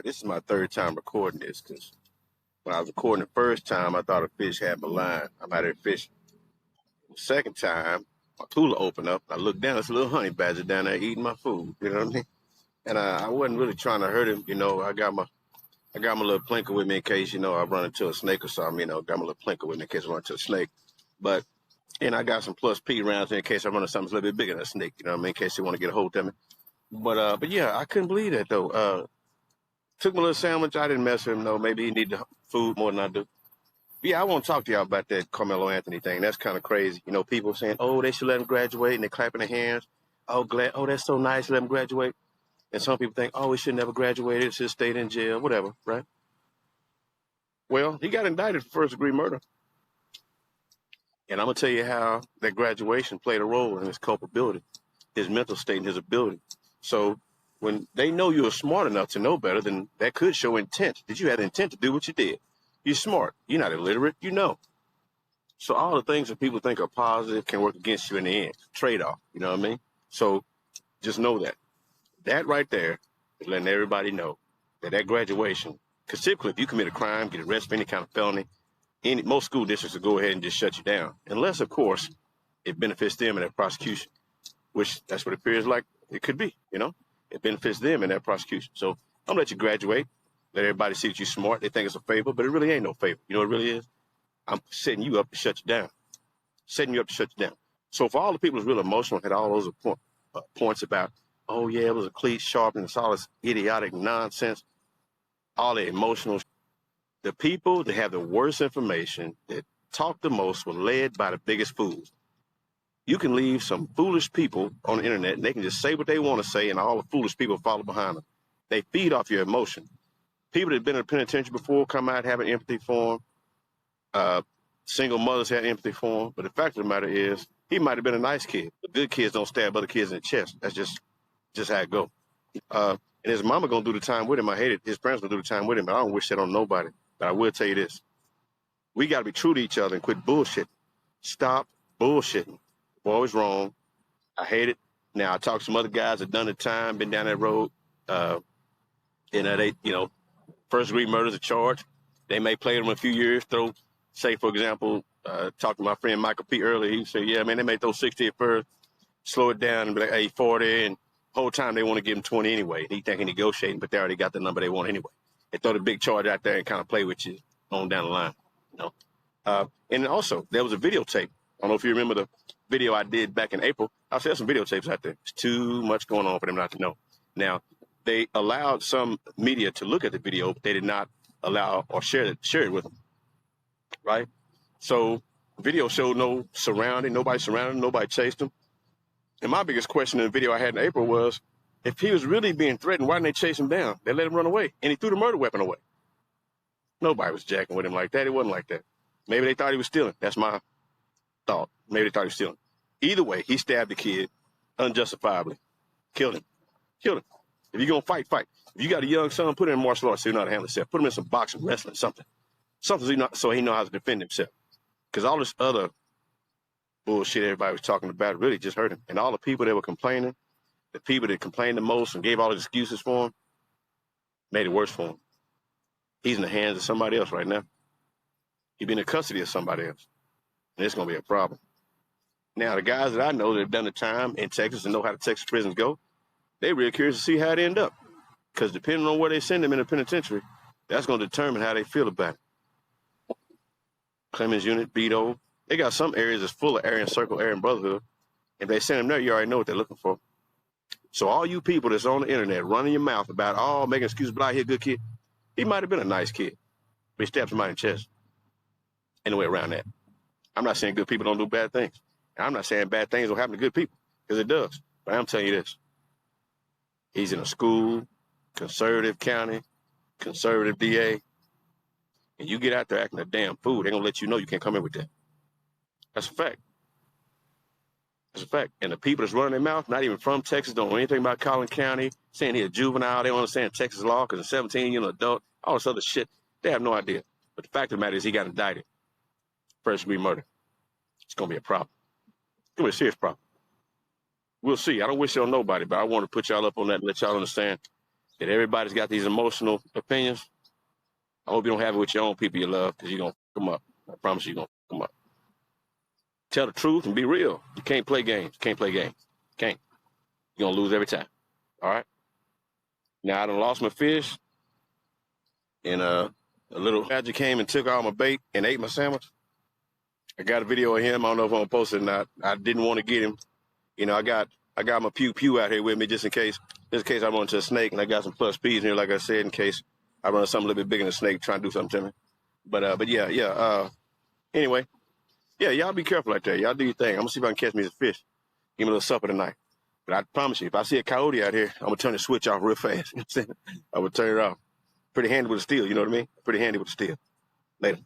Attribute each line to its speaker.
Speaker 1: This is my third time recording this because when I was recording the first time, I thought a fish had my line. I'm out there fishing. The second time, my cooler opened up. I looked down, there's a little honey badger down there eating my food. You know what I mean? And I wasn't really trying to hurt him. You know, I got my little plinker with me in case, you know, I run into a snake or something. You know, got my little plinker with me in case I run into a snake. But, and I got some plus P rounds in case I run into something a little bit bigger than a snake. You know what I mean? In case they want to get a hold of me. But yeah, I couldn't believe that though. Took my little sandwich. I didn't mess with him though. Maybe he needed the food more than I do. But yeah, I want to talk to y'all about that Carmelo Anthony thing. That's kind of crazy. You know, people saying, oh, they should let him graduate, and they're clapping their hands. Oh, glad. Oh, that's so nice. Let him graduate. And some people think, oh, he should never graduated. He should have stayed in jail, whatever, right? Well, he got indicted for first-degree murder. And I'm going to tell you how that graduation played a role in his culpability, his mental state, and his ability. So when they know you're smart enough to know better, then that could show intent. Did you have the intent to do what you did? You're smart. You're not illiterate. You know. So all the things that people think are positive can work against you in the end. Trade-off. You know what I mean? So just know that. That right there is letting everybody know that graduation, because typically if you commit a crime, get arrested for any kind of felony, most school districts will go ahead and just shut you down. Unless, of course, it benefits them in their prosecution, which that's what it appears like it could be, you know? It benefits them in that prosecution. So I'm gonna let you graduate. Let everybody see that you're smart. They think it's a favor, but it really ain't no favor. You know what it really is? I'm setting you up to shut you down. Setting you up to shut you down. So for all the people who's real emotional, had all those points about, oh yeah, it was a cleat sharp and it's all this idiotic nonsense, all the emotional. The people that have the worst information, that talk the most, were led by the biggest fools. You can leave some foolish people on the internet and they can just say what they want to say and all the foolish people follow behind them. They feed off your emotion. People that have been in the penitentiary before come out having empathy for them. Single mothers had empathy for him. But the fact of the matter is, he might have been a nice kid. The good kids don't stab other kids in the chest. That's just how it goes. And his mama gonna do the time with him. I hate it. His parents gonna do the time with him, but I don't wish that on nobody. But I will tell you this. We gotta be true to each other and quit bullshitting. Stop bullshitting. Boy was wrong. I hate it. Now, I talked to some other guys that done the time, been down that road. And they, you know, first-degree murder is a charge. They may play them a few years, say, for example, talked to my friend Michael P. earlier. He said, yeah, man, they may throw 60 at first, slow it down and be like, hey, 40. And the whole time they want to give him 20 anyway. He think he's negotiating, but they already got the number they want anyway. They throw the big charge out there and kind of play with you on down the line. You know? And also, there was a videotape. I don't know if you remember the video I did back in April. I said some videotapes out there. It's too much going on for them not to know. Now, they allowed some media to look at the video, but they did not allow or share it with them. Right? So video showed no surrounding, nobody surrounded him, nobody chased him. And my biggest question in the video I had in April was, if he was really being threatened, why didn't they chase him down? They let him run away, and he threw the murder weapon away. Nobody was jacking with him like that. It wasn't like that. Maybe they thought he was stealing. That's my thought. Maybe they thought he was stealing. Either way, he stabbed the kid unjustifiably. Killed him. Killed him. If you're going to fight, fight. If you got a young son, put him in martial arts so you know how to handle himself. Put him in some boxing, wrestling, something. Something so he know how to defend himself. Because all this other bullshit everybody was talking about really just hurt him. And all the people that were complaining, the people that complained the most and gave all the excuses for him, made it worse for him. He's in the hands of somebody else right now. He's in the custody of somebody else. And it's going to be a problem. Now, the guys that I know that have done the time in Texas and know how the Texas prisons go, they're real curious to see how it end up. Because depending on where they send them in the penitentiary, that's going to determine how they feel about it. Clemens Unit, Beto, they got some areas that's full of Aryan Circle, Aryan Brotherhood. If they send them there, you already know what they're looking for. So all you people that's on the internet running your mouth about, oh, making excuses, but I hear a good kid. He might have been a nice kid, but he stabbed somebody in the chest. Any way around that. I'm not saying good people don't do bad things. And I'm not saying bad things don't happen to good people, because it does. But I'm telling you this. He's in a school, conservative county, conservative DA, and you get out there acting a damn fool, they're going to let you know you can't come in with that. That's a fact. That's a fact. And the people that's running their mouth, not even from Texas, don't know anything about Collin County, saying he's a juvenile, they don't understand Texas law because he's 17, you're an adult, all this other shit. They have no idea. But the fact of the matter is he got indicted. First-degree murder. It's going to be a problem. It's going to be a serious problem. We'll see. I don't wish it on nobody, but I want to put y'all up on that and let y'all understand that everybody's got these emotional opinions. I hope you don't have it with your own people you love, because you're going to fuck them up. I promise you're going to fuck them up. Tell the truth and be real. You can't play games. You can't play games. Can't. You're going to lose every time. All right? Now, I done lost my fish, and a little badger came and took all my bait and ate my sandwich. I got a video of him. I don't know if I'm going to post it or not. I didn't want to get him. You know, I got my pew out here with me just in case. Just in case I run into a snake, and I got some plus P's in here, like I said, in case I run into something a little bit bigger than a snake trying to do something to me. But yeah. Anyway, yeah, y'all be careful out there. Y'all do your thing. I'm going to see if I can catch me some fish. Give me a little supper tonight. But I promise you, if I see a coyote out here, I'm going to turn the switch off real fast. You know what I'm saying? I would turn it off. Pretty handy with a steel, you know what I mean? Pretty handy with a steel. Later.